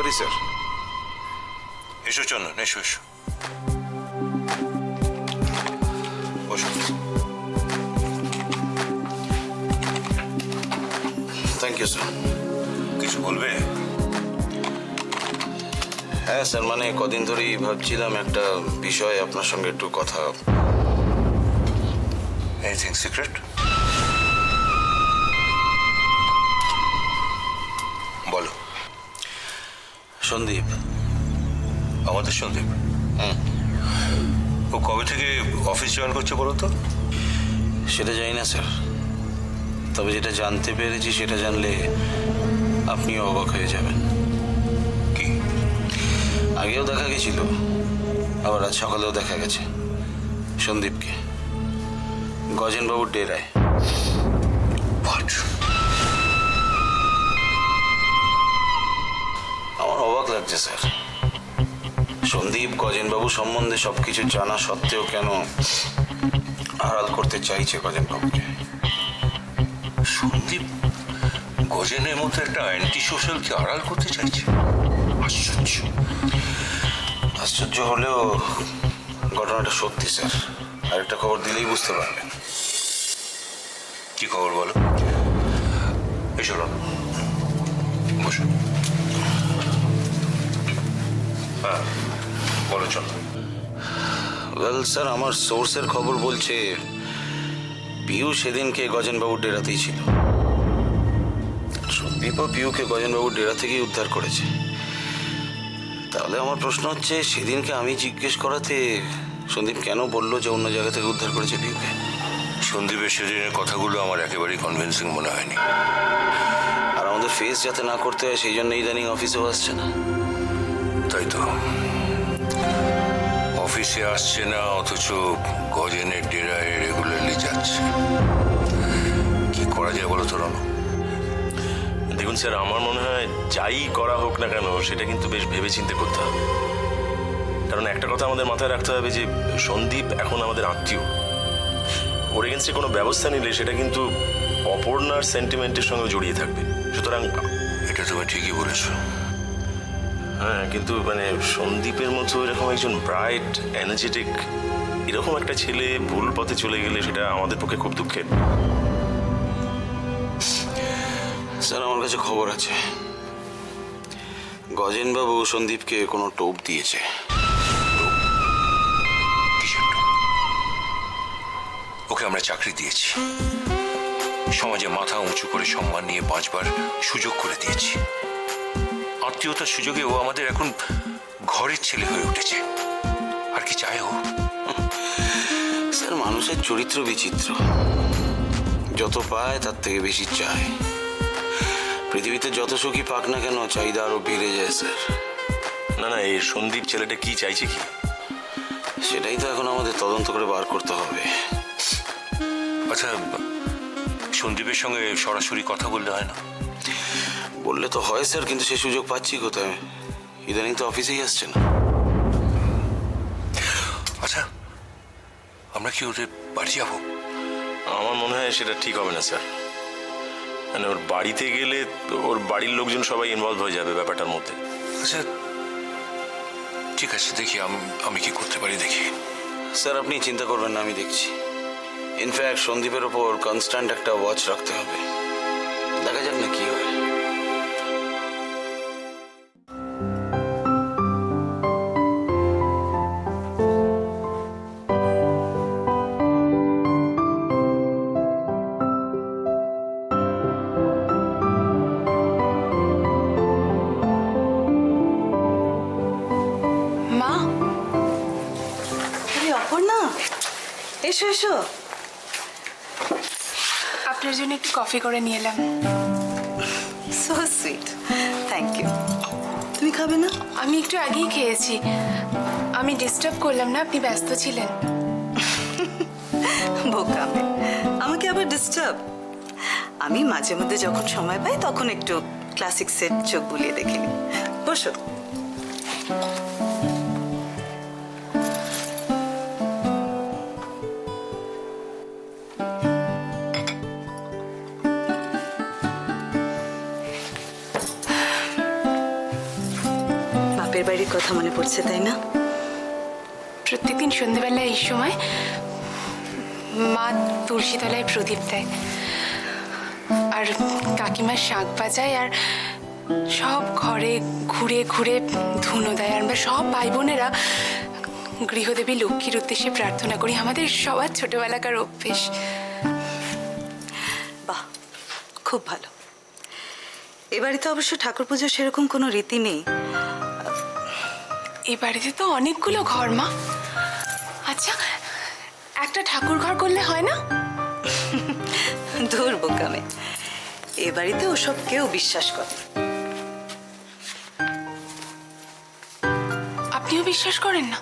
পারি স্যার? এসো চন্দন, এসো এসো, বসো। Thank you sir. কিছু বলবে? হ্যাঁ স্যার, মানে কদিন ধরেই ভাবছিলাম একটা বিষয়ে আপনার সঙ্গে একটু কথা। Anything secret? বলো। সন্দীপ। আমাদের সন্দীপ? ও কবে থেকে অফিস জয়েন করছে বলো তো? সেটা জানি না স্যার, তবে যেটা জানতে পেরেছি সেটা জানলে আপনিও অবাক হয়ে যাবেন। কি? আগেও দেখা গেছিল, আবার আজ সকালেও দেখা গেছে সন্দীপকে গজেনবাবুর ডেরায়। আমার অবাক লাগছে স্যার। সন্দীপ গজেনবাবু সম্বন্ধে সবকিছু জানা সত্ত্বেও কেন আড়াল করতে চাইছে গজেনবাবুকে? সন্দীপ গজেনের মতো একটা অ্যান্টি সোশ্যালকে আড়াল করতে চাইছে? আশ্চর্য। আশ্চর্য হলেও ঘটনাটা সত্যি স্যার। আরেকটা খবর দিলেই বুঝতে পারবেন। কি খবর বলো? এসো রণ, বসো। হ্যাঁ বলো চলো। ওয়েল স্যার, আমার সোর্সের খবর বলছে পিউ সেদিনকে গজেনবাবুর ডেরাতেই ছিল। সন্দীপ ও পিউকে গজেনবাবুর ডেরা থেকেই উদ্ধার করেছে। তাহলে আমার প্রশ্ন হচ্ছে, সেদিনকে আমি জিজ্ঞেস করাতে সন্দীপ কেন বললো যে অন্য জায়গা থেকে উদ্ধার করেছে পিউকে? সন্দীপের সেদিনের কথাগুলো আমার একেবারেই কনভিন্সিং মনে হয়নি। আর আমাদের ফেস যাতে না করতে হয় সেই জন্য ইদানিং অফিসেও আসছে না। তাই তো, অফিসে আসছে না অথচ গজেনের ডেরায় রেগুলারলি যাচ্ছে। কি করা যায় বলো তো রণ? দেখুন স্যার, আমার মনে হয় যাই করা হোক না কেন সেটা কিন্তু বেশ ভেবেচিন্তে করতে হবে। কারণ একটা কথা আমাদের মাথায় রাখতে হবে যে সন্দীপ এখন আমাদের আত্মীয়। ওর এগেন্সটে কোনো ব্যবস্থা নিলে সেটা কিন্তু অপর্ণার সেন্টিমেন্টের সঙ্গে জড়িয়ে থাকবে। সুতরাং এটা তুমি ঠিকই বলেছো। হ্যাঁ, কিন্তু মানে সন্দীপের মতো এরকম একজন ব্রাইট এনার্জেটিক এরকম একটা ছেলে ভুল পথে চলে গেলে সেটা আমাদের পক্ষে খুব দুঃখের। স্যার, আমার কাছে খবর আছে গজেনবাবু সন্দীপকে কোনো টোপ দিয়েছে। কিসের টোপ? ওকে আমরা চাকরি দিয়েছি, সমাজে মাথা উঁচু করে সম্মান নিয়ে বাঁচবার সুযোগ করে দিয়েছি। আত্মীয়তার সুযোগে ও আমাদের এখন ঘরের ছেলে হয়ে উঠেছে। আর কি চায় ও? স্যার, মানুষের চরিত্র বিচিত্র, যত পায় তার থেকে বেশি চায়। পৃথিবীতে যত সুখী পাক না কেন চাহিদা আরো বেড়ে যায় স্যার। না না, এই সন্দীপ ছেলেটা কি চাইছে কি? সেটাই তো এখন আমাদের তদন্ত করে বার করতে হবে। আচ্ছা, সন্দীপের সঙ্গে সরাসরি কথা বললে হয় না? বললে তো হয় স্যার, কিন্তু সে সুযোগ পাচ্ছি কোথায়? ইদানিং তো অফিসেই আসছে না। আচ্ছা, আমরা কি ওদের বাড়ি যাবো? আমার মনে হয় সেটা ঠিক হবে না স্যার। মানে ওর বাড়িতে গেলে ওর বাড়ির লোকজন সবাই ইনভলভ হয়ে যাবে ব্যাপারটার মধ্যে। আচ্ছা ঠিক আছে, দেখি আমি কি করতে পারি দেখি। স্যার, আপনি চিন্তা করবেন না, আমি দেখছি। ইনফ্যাক্ট সন্দীপের ওপর কনস্ট্যান্ট একটা ওয়াচ রাখতে হবে। দেখা যাক না কি হয়। মা, আরে অপর্ণা, এসো এসো। আপনার জন্য একটু কফি করে নিয়ে এলাম। So sweet, thank you. তুমি খাবে না? আমি একটু আগেই খেয়েছি। আমি ডিস্টার্ব করলাম না? আপনি ব্যস্ত ছিলেন? বোকা মেয়ে, আমাকে আবার ডিস্টার্ব? আমি মাঝে মধ্যে যখন সময় পাই তখন একটু ক্লাসিক সেট চোখ বুলিয়ে দেখে নিই। বসো। বাপের বাড়ির কথা মনে পড়ছে তাই না? প্রত্যেকদিন সন্ধ্যেবেলা এই সময় মা তুলসীতলায় প্রদীপ দেয়, আর কাকিমার শাঁখ বাজায়, আর সব ঘরে ঘুরে ঘুরে ধুনো দেয়। আর আমরা সব ভাই বোনেরা গৃহদেবী লক্ষ্মীর উদ্দেশ্যে প্রার্থনা করি। আমাদের সবার ছোটবেলাকার অভ্যেস। বাহ, খুব ভালো। এ বাড়িতে অবশ্য ঠাকুর পুজোর সেরকম কোনো রীতি নেই। এ বাড়িতে তো অনেকগুলো ঘর মা। আচ্ছা, একটা ঠাকুর ঘর করলে হয় না? ধুর বোকামে, এ বাড়িতে ওসব কেউ বিশ্বাস করে। আপনিও বিশ্বাস করেন না?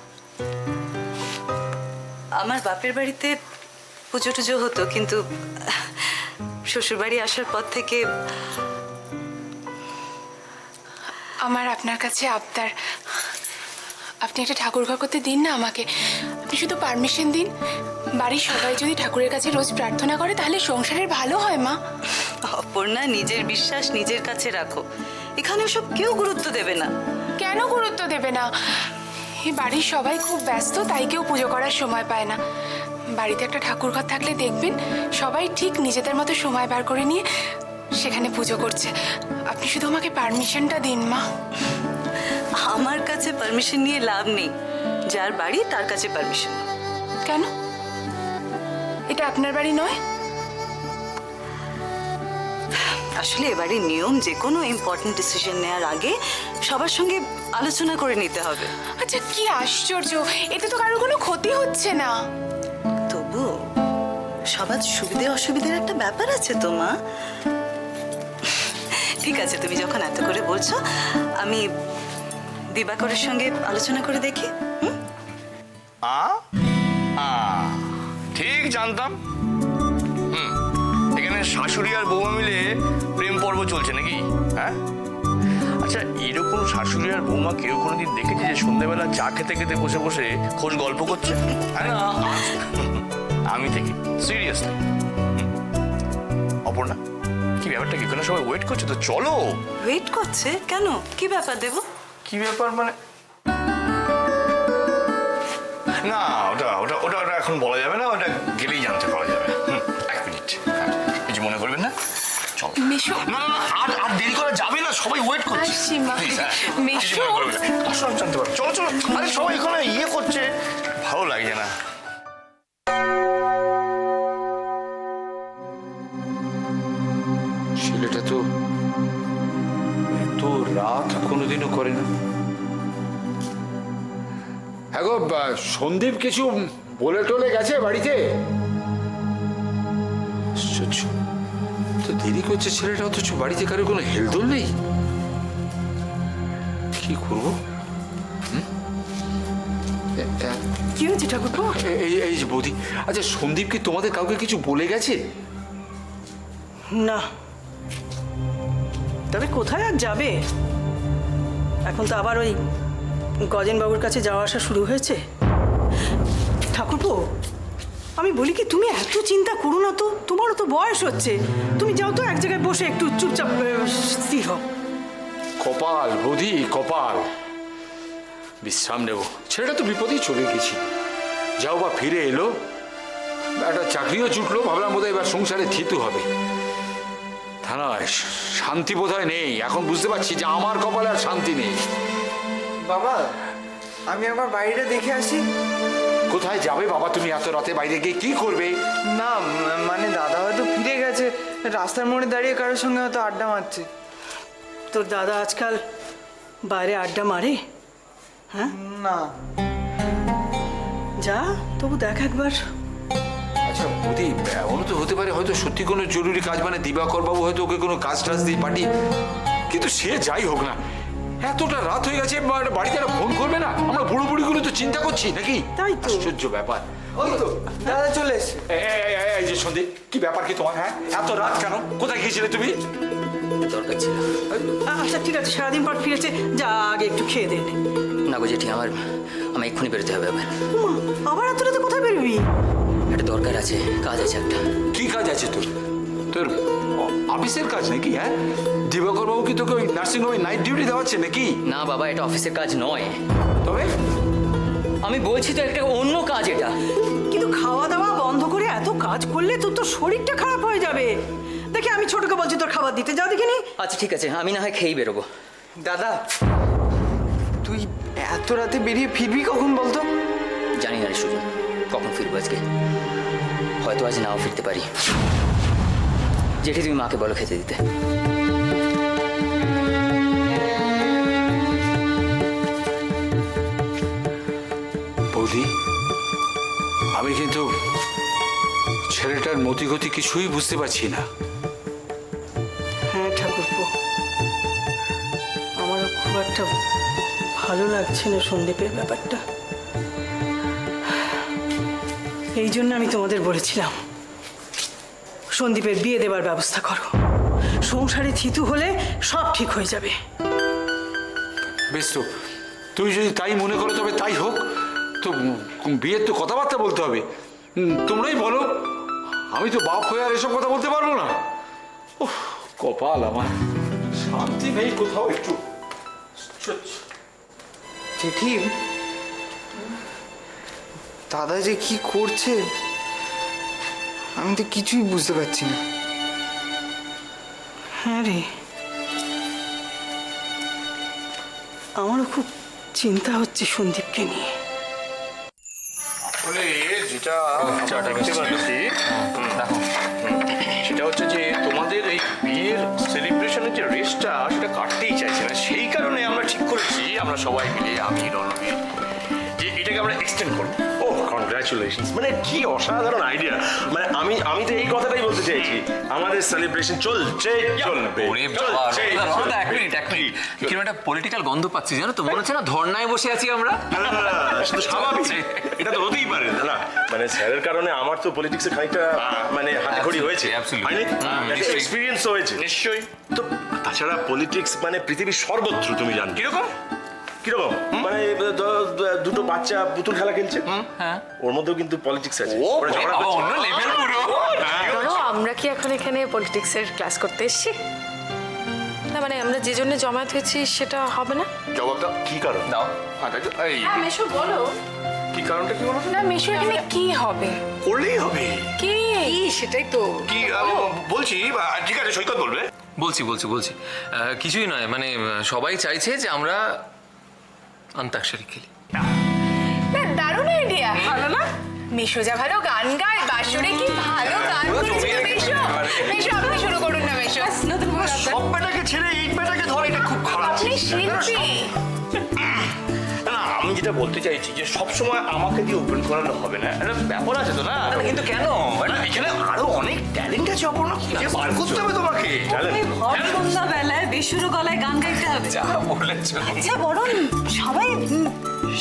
আমার বাপের বাড়িতে পুজো টুজো হতো, কিন্তু শ্বশুর বাড়ি আসার পর থেকে আমার আপনার কাছে আবদার, আপনি একটা ঠাকুর ঘর করতে দিন না আমাকে। আপনি শুধু পারমিশন দিন। বাড়ির সবাই যদি ঠাকুরের কাছে রোজ প্রার্থনা করে তাহলে সংসারের ভালো হয় মা। অপর্ণা, নিজের বিশ্বাস নিজের কাছে রাখো। এখানে সব কেউ গুরুত্ব দেবে না। কেন গুরুত্ব দেবে না? এই বাড়ির সবাই খুব ব্যস্ত, তাই কেউ পুজো করার সময় পায় না। বাড়িতে একটা ঠাকুর ঘর থাকলে দেখবেন সবাই ঠিক নিজেদের মতো সময় বার করে নিয়ে সেখানে পুজো করছে। আপনি শুধু আমাকে পারমিশনটা দিন মা। আমার কাছে পারমিশন নিয়ে লাভ নেই। যার বাড়ি তার কাছে পারমিশন। কেন? এটা আপনার বাড়ি নয়? আসলে এবারের নিয়ম, যে কোনো ইম্পর্টেন্ট ডিসিশন নেওয়ার আগে সবার সঙ্গে আলোচনা করে নিতে হবে। আচ্ছা, কি আশ্চর্য! এতে তো কারোর কোনো ক্ষতি হচ্ছে না। তবু সবার সুবিধে অসুবিধার একটা ব্যাপার আছে তো মা। ঠিক আছে, তুমি যখন এত করে বলছো, আমি দিবাকরের সঙ্গে আলোচনা করে দেখি। ঠিক জানতাম। এখানে শাশুড়ি আর বৌমা মিলে প্রেম পর্ব চলছে নাকি? হ্যাঁ, আচ্ছা, এরকম শাশুড়ি আর বৌমা কেউ কোনোদিন দেখেছে যে সন্ধ্যাবেলা চা খেতে খেতে বসে বসে খোঁজ গল্প করছে? হ্যাঁ না, আমি দেখি সিরিয়াসলি। অপর্ণা, কি ব্যাপারটা? কি এখানে সবাই ওয়েট করছে তো, চলো। ওয়েট করছে কেন? কি ব্যাপার দেব? কি ব্যাপার মানে? না, ওটা ওটা ওটা ওটা এখন বলা যাবে না, ওটা গেলেই জানতে পারা যাবে। 1 মিনিট, কিছু মনে করবেন না? চল। মেশো। না না, আর আর দেরি করা যাবে না, সবাই ওয়েট করছে। আসছি মা। মেশো। আসো, জানতে পারো। চলো চলো, আরে সবাই এখানে ইয়ে করছে, ভালো লাগছে না। ছেলেটা তো এত রাত কোনোদিনও করে না। হ্যাঁ গো, সন্দীপ কিছু বলে টলে গেছে বাড়িতে? আশ্চর্য, তো দেরি করছে ছেলেটা, অথচ বাড়িতে কারো কোনো হেলদোল নেই। কি করবো? কি হয়েছে ঠাকুরপো? এই যে বৌদি, আচ্ছা সন্দীপ কি তোমাদের কাউকে কিছু বলে গেছে? না, তবে কোথায় আর যাবে? এখন তো আবার ওই গজেনবাবুর কাছে যাওয়া আসা শুরু হয়েছে। ঠাকুরপো, আমি বলি কি, তুমি এত চিন্তা করো না তো। তোমারও তো বয়স হচ্ছে। তুমি যাও তো এক জায়গায় বসে একটু চুপচাপ স্থির হও। কপাল বৌদি, কপাল। বিশ্রাম নেব, ছেলেটা তো বিপদেই চলে গেছি। যাও বা ফিরে এলো, একটা চাকরিও জুটলো, ভাবলাম বোধহয় এবার সংসারে থিতু হবে। তা নয়, শান্তি বোধহয় নেই। এখন বুঝতে পারছি যে আমার কপালে আর শান্তি নেই। বাবা, আমি একবার বাইরে দেখে আসি। কোথায় যাবে বাবা তুমি এত রাতে? বাইরে গিয়ে কি করবে? না, মানে দাদা হয়তো ফিরে গেছে, রাস্তার মোড়ে দাঁড়িয়ে কারোর সঙ্গে হয়তো আড্ডা মারছে। তোর দাদা আজকাল বাইরে আড্ডা মারে? হ্যাঁ, না। যা তবু দেখ একবার। আচ্ছা বৌদি, এমনও তো হতে পারে হয়তো সত্যি কোনো জরুরি কাজ, মানে দিবাকর বাবু হয়তো ওকে কোনো কাজ টাজ দিয়ে পাঠিয়ে। কিন্তু সে যাই হোক না, এতটা রাত হয়ে গেছে, বাড়িতে একটা ফোন করবে না? আমরা বুড়ো বুড়িগুলো তো চিন্তা করছি নাকি? তাই তো। আশ্চর্য ব্যাপার। ওই তো দাদা চলে এসছে। এই যে সন্দীপ, কি ব্যাপার কি তোমার? হ্যাঁ, এত রাত কেন? কোথায় গিয়েছিলে তুমি? দরকার ছিল। আচ্ছা ঠিক আছে, সারাদিন পর ফিরেছে, যা আগে একটু খেয়ে দে নে। না গো জেঠি, আমার এক্ষুনি বেরোতে হবে আবার। উমা, আবার এত রাতে কোথায় বেরোবি? একটা দরকার আছে, কাজ আছে একটা। কি কাজ আছে তোর? তোর অফিসের কাজ নাকি? হ্যাঁ, দিবাকর বাবু কি তোকে ওই নার্সিংহোমে নাইট ডিউটি দেওয়াচ্ছে নাকি? না বাবা, এটা অফিসের কাজ নয়। তবে আমি বলছি তো একটা অন্য কাজ এটা। কিন্তু খাওয়া দাওয়া বন্ধ করে এত কাজ করলে তোর তো শরীরটা খারাপ হয়ে যাবে। দেখি আমি ছোটকে বলছি তোর খাবার দিতে, যা দেখিনি। আচ্ছা ঠিক আছে, আমি না হয় খেয়েই বেরোবো। দাদা তুই এত রাতে বেরিয়ে ফিরবি কখন বলতো? জানি না রে সুজন, কখন ফিরবো আজকে। হয়তো আজ নাও ফিরতে পারি। জেঠি তুমি মাকে বলো খেতে দিতে। বৌদি, আমি কিন্তু ছেলেটার মতিগতি কিছুই বুঝতে পারছি না। হ্যাঁ ঠাকুরপো, আমারও খুব একটা ভালো লাগছে না সন্দীপের ব্যাপারটা। এই জন্য আমি তোমাদের বলেছিলাম সন্দীপের বিয়ে দেবার ব্যবস্থা করো। সংসারে থিতু হলে সব ঠিক হয়ে যাবে। বেশ, তো তুমি যদি তাই মনে করো তবে তাই হোক। তো বিয়ের তো কথাবার্তা বলতে হবে, তোমরাই বলো। আমি তো বাপ হয়ে আর এসব কথা বলতে পারবো না। ওহ, কপাল আমার, শান্তি নেই কোথাও একটু। জেঠি, দাদা যে কি করছে আমি তো কিছুই বুঝতে পারছি না। হ্যাঁ রে, আমারও খুব চিন্তা হচ্ছে সন্দীপকে নিয়ে। আসলে যেটা দেখতে পাচ্ছি সেটা হচ্ছে যে তোমাদের এই বিয়ের সেলিব্রেশনের যে রেসটা সেটা কাটতেই চাইছে না। সেই কারণে আমরা ঠিক করেছি, আমরা সবাই মিলে, আমি রণবীর, যে এটাকে আমরা এক্সটেন্ড করবো। ও কনগ্রাচুলেশন, মানে কি অসাধারণ আইডিয়া। মানে আমি তো এই কথাটাই বলতে চাইছি, আমাদের সেলিব্রেশন চলবে। কিরকম একটা পলিটিক্যাল গন্ধ পাচ্ছি জানো তো, মনে হচ্ছে না ধর্নায় বসে আছি আমরা। শুধু স্বাভাবিক, এটা তো হতেই পারে না। মানে স্যারের কারণে আমার তো পলিটিক্সে খানিকটা মানে হাতে খড়ি হয়েছে, এক্সপিরিয়েন্স হয়েছে নিশ্চয়ই। তো তাছাড়া পলিটিক্স মানে পৃথিবীর সর্বত্র, তুমি জানো কিরকম কিরকম মানে দুটো বাচ্চা পুতুল খেলা খেলছে, ওর মধ্যেও কিন্তু পলিটিক্স আছে। ওরা ঝগড়া করছে। অন্য লেভেল পুরো। ধরো আমরা কি এখন এখানে পলিটিক্সের ক্লাস করতে এসেছি? না মানে আমরা যে জন্য জমায়েত হয়েছি সেটা হবে না। জবাবটা কি কারণ দাও। এই মেশো বলো কি কারণটা কি বলো না, মেশো এখানে কি হবে? করলেই হবে। কি সেটাই তো কি বলছি, ঠিক আছে সৈকত বলবে। বলছি কিছুই নয়, মানে সবাই চাইছে যে আমরা অন্তাক্ষরী খেলি। না, দারুণ আইডিয়া। ভালো না? মেশো যা ভালো গান গায়, বাসরে কি ভালো গান করেছিল মেশো। মেশো আপনি শুরু করুন না মেশো। সব বেটাকে ছেড়ে এই বেটাকে ধরে, এটা খুব খারাপ। আপনি শিল্পী। না, আমি যেটা বলতে চাইছি যে সবসময় আমাকে দিয়ে ওপেন করানো হবে না, একটা ব্যাপার আছে তো না। কিন্তু কেন? না, এখানে আরো অনেক ট্যালেন্ট আছে, অপর্ণা, খুঁজে বার করতে হবে তোমাকে। ভর সন্ধ্যাবেলায় বেসুরো গলায় গান গাইতে হবে। যা বলেছো। আচ্ছা বরং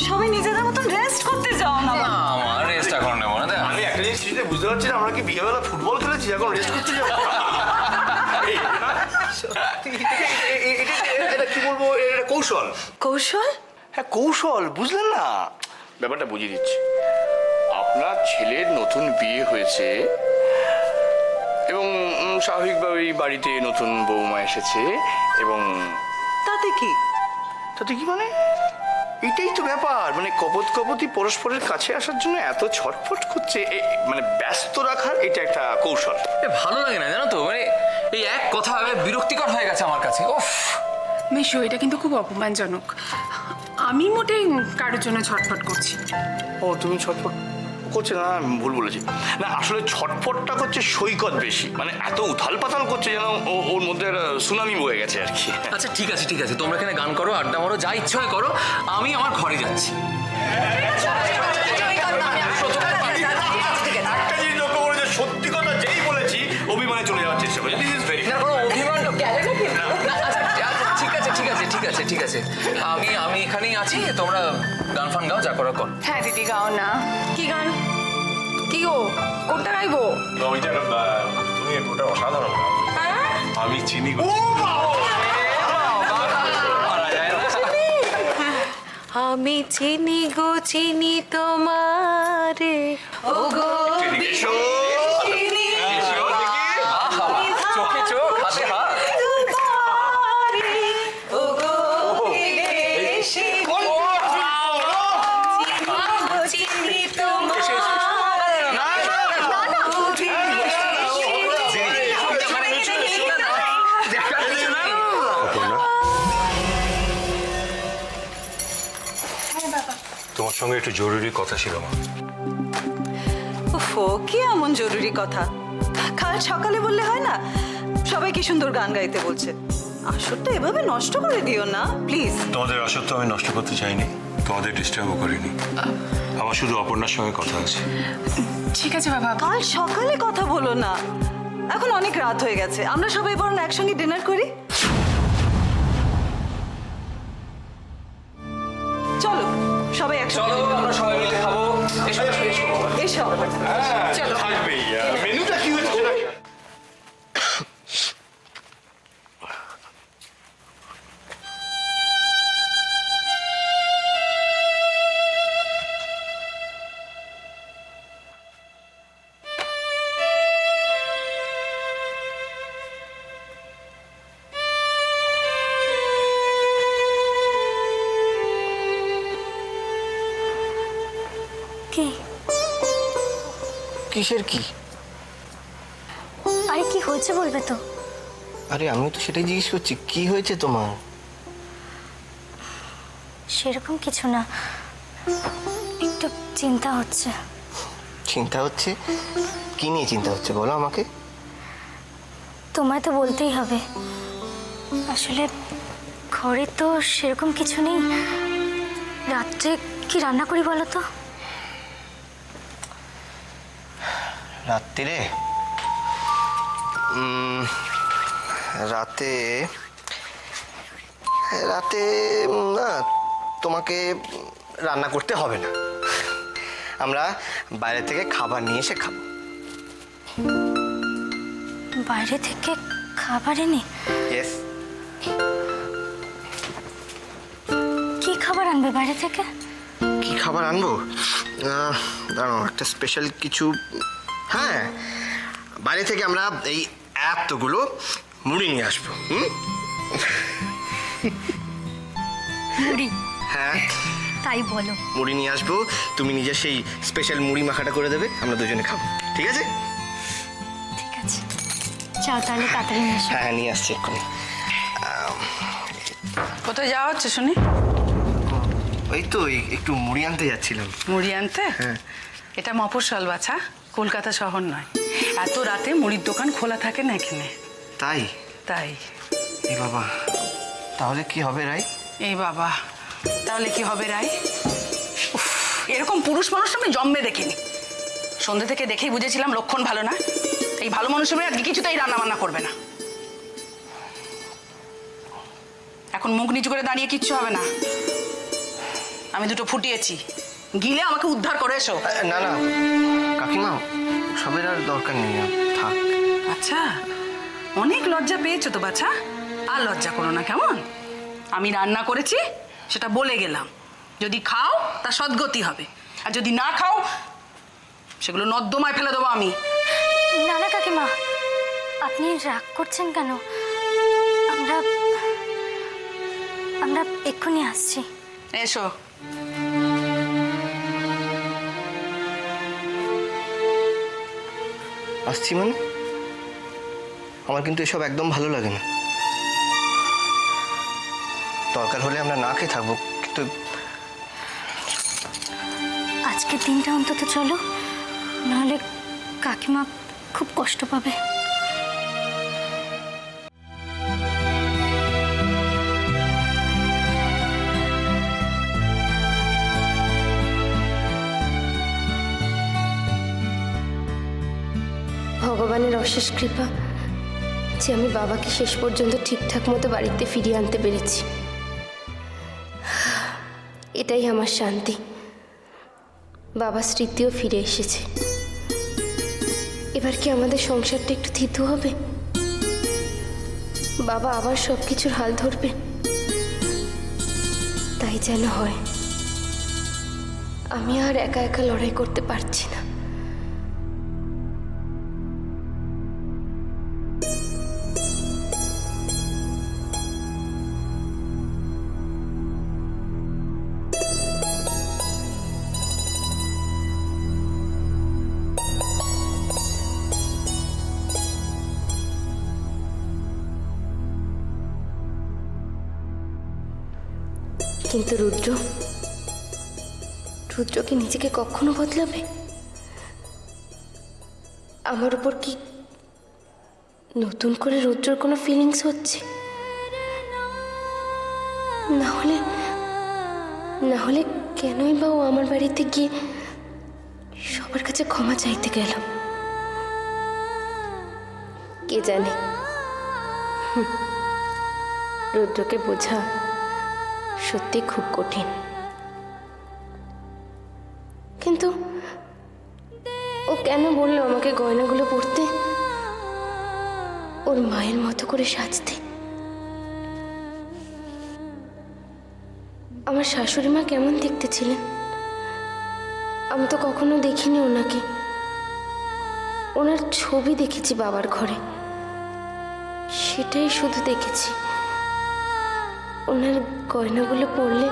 সবাই নিজেদের মতন রেস্ট করতে যাও না। না, আমার রেস্ট এখন নেবো না। দেখ, আমি একটা জিনিস কিছুতে বুঝতে পারছি না, আমরা কি বিকেলবেলা ফুটবল খেলেছি, এখন রেস্ট করতে যাবো? এটা কি বলবো, এটা কৌশল। কৌশল? হ্যাঁ কৌশল, বুঝলেন না? ব্যাপারটা বুঝিয়ে দিচ্ছি। আপনার ছেলের নতুন বিয়ে হয়েছে এবং স্বাভাবিকভাবেই বাড়িতে নতুন বৌমা এসেছে এবং তাতে কি? তাতে কি মানে এটাই তো ব্যাপার, মানে কপতি পরস্পরের কাছে আসার জন্য এত ছটফট করছে, মানে ব্যস্ত রাখার এটা একটা কৌশল। ভালো লাগে না জানো তো, মানে এই এক কথা বিরক্তিকর হয়ে গেছে আমার কাছে। ওফ, মেশো এটা কিন্তু খুব অপমানজনক। আমি মোটেই কারোর জন্য ছটফট করছি। ও তুমি ছটফট করছে না, আমি ভুল বলেছি। না আসলে ছটফটটা করছে সৈকত বেশি, মানে এত উথাল পাতাল করছে যেন ওর মধ্যে একটা সুনামি বয়ে গেছে আর কি। আচ্ছা ঠিক আছে তোমরা এখানে গান করো, আড্ডা মারো, যা ইচ্ছা হয় করো, আমি আমার ঘরে যাচ্ছি। একটা জিনিস লক্ষ্য করে যে সত্যি কথা যেই বলেছি অভিমানে চলে যাওয়ার চেষ্টা করছি। দিস ইজ ভেরি ঠিক আছে আমি এখানেই আছি, তোমরা গান ফান গাও, যা করো কর। হ্যাঁ দিদি গাও না। কি গান? কি গো, কোনটা গাইবো? তুমি ওটা অসাধারণ গাও। আমি চিনি গো। আমি চিনি গো চিনি তোমারে, ও গো এসো। চিনি সঙ্গে একটু জরুরি কথা ছিল মা। ওফো, কি এমন জরুরি কথা? কাল সকালে বললে হয় না? সবাই কি সুন্দর গান গাইতে বলছে। আসরটা এভাবে নষ্ট করে দিও না প্লিজ। তোমাদের আসর তো আমি নষ্ট করতে চাইনি, তোমাদের ডিস্টার্বও করিনি। আমার শুধু অপর্ণার সঙ্গে কথা আছে। ঠিক আছে বাবা। কাল সকালে কথা বলো না, এখন অনেক রাত হয়ে গেছে। আমরা সবাই বরং একসঙ্গে ডিনার করি। চলো সবাই একসঙ্গে আমরা সবাই মিলে খাবো। এসো। চলো। মেনুটা কি হচ্ছে? কি? কিসের কি? আরে কি হয়েছে বলবে তো? আরে আমি তো সেটাই জিজ্ঞেস করছি, কি হয়েছে তোমার? সেরকম কিছু না, একটু চিন্তা হচ্ছে। চিন্তা হচ্ছে? কি নিয়ে চিন্তা হচ্ছে বলো আমাকে। তোমায় তো বলতেই হবে, আসলে ঘরে তো সেরকম কিছু নেই। রাত্রে কি রান্না করি বলো তো? রাত্রিরে রাতে রাতে না, তোমাকে রান্না করতে হবে না, আমরা বাইরে থেকে খাবার নিয়ে এসে খাবো। বাইরে থেকে খাবার এনে? ইয়েস। কি খাবার আনবে বাইরে থেকে? কি খাবার আনবো? দাঁড়াও, একটা স্পেশাল কিছু। হ্যাঁ, বাইরে থেকে আমরা এই এতগুলো মুড়ি নিয়ে আসবো। মুড়ি? হ্যাঁ তাই বলো। মুড়ি নিয়ে আসবো, তুমি নিজের সেই স্পেশাল মুড়ি মাখাটা করে দেবে, আমরা দুজনে খাবো। ঠিক আছে? ঠিক আছে, যাও তাহলে তাড়াতাড়ি নিয়ে এসো। হ্যাঁ, নিয়ে আসছি এক্ষুনি। কোথায় যাওয়া হচ্ছে শুনি? ওই তো একটু মুড়ি আনতে যাচ্ছিলাম। মুড়ি আনতে? হ্যাঁ। এটা মফস্বল বাছা, কলকাতা শহর নয়। এত রাতে মুড়ির দোকান খোলা থাকে না এখানে। তাই? তাই। এই বাবা, তাহলে কি হবে রাই? এই বাবা, তাহলে কি হবে রাই? উফ, এরকম পুরুষ মানুষ আমি জন্মে দেখিনি। সন্ধ্যে থেকে দেখেই বুঝেছিলাম লক্ষণ ভালো না। এই ভালো মানুষের মেয়ে আজকে কিছুতেই রান্না বান্না করবে না। এখন মুখ নিচু করে দাঁড়িয়ে কিচ্ছু হবে না। আমি দুটো ফুটিয়েছি, গিলে আমাকে উদ্ধার করে এসো। না না কাকিমা, সবের আর দরকার নেই, থাক। আচ্ছা, অনেক লজ্জা পেয়েছো তো বাছা, আর লজ্জা করো না কেমন? আমি রান্না করেছি সেটা বলে গেলাম। যদি খাও তা সদ্গতি হবে, আর যদি না খাও সেগুলো নর্দমায় ফেলে দেবো আমি। না না কাকিমা, আপনি রাগ করছেন কেন? আমরা আমরা এক্ষুনি আসছি। এসো। আসছি মানে? আমার কিন্তু এসব একদম ভালো লাগে না। দরকার হলে আমরা না খেয়ে থাকবো, কিন্তু আজকের দিনটা অন্তত চলো, নাহলে কাকিমা খুব কষ্ট পাবে। ভগবানের অশেষ কৃপা যে আমি বাবাকে শেষ পর্যন্ত ঠিকঠাক মতো বাড়িতে ফিরিয়ে আনতে পেরেছি। এটাই আমার শান্তি। বাবার স্মৃতিও ফিরে এসেছে। এবার কি আমাদের সংসারটা একটু থিতু হবে? বাবা আবার সব কিছুর হাল ধরবে? তাই যেন হয়। আমি আর একা একা লড়াই করতে পারছি না। রুদ্র কি নিজেকে কখনো বদলাবে? আমার উপর কি নতুন করে রুদ্রর কোনো ফিলিংস হচ্ছে? না হলে কেনই বা ও আমার বাড়িতে গিয়ে সবার কাছে ক্ষমা চাইতে গেল? কে জানে। রুদ্রকে বোঝা সত্যি খুব কঠিন। কিন্তু ও কেন বললো আমাকে গয়নাগুলো পরতে, ওর মায়ের মতো করে সাজতে? আমার শাশুড়ি মা কেমন দেখতে ছিলেন? আমি তো কখনো দেখিনি ওনাকে। ওনার ছবি দেখেছি বাবার ঘরে, সেটাই শুধু দেখেছি। ওনার গয়নাগুলো পরলে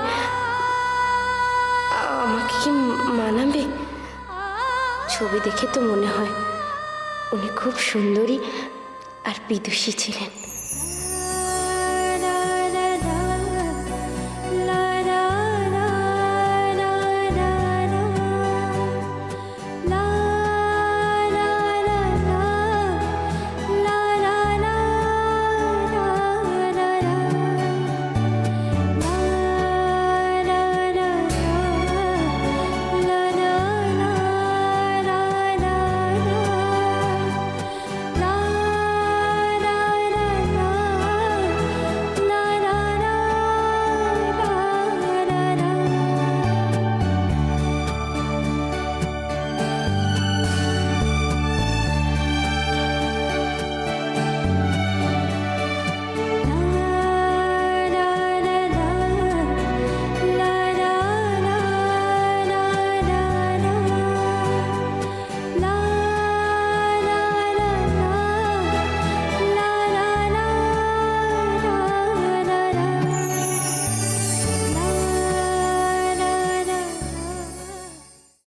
আমাকে কি মানাবে? ছবি দেখে তো মনে হয় উনি খুব সুন্দরী আর বিদুষী ছিলেন।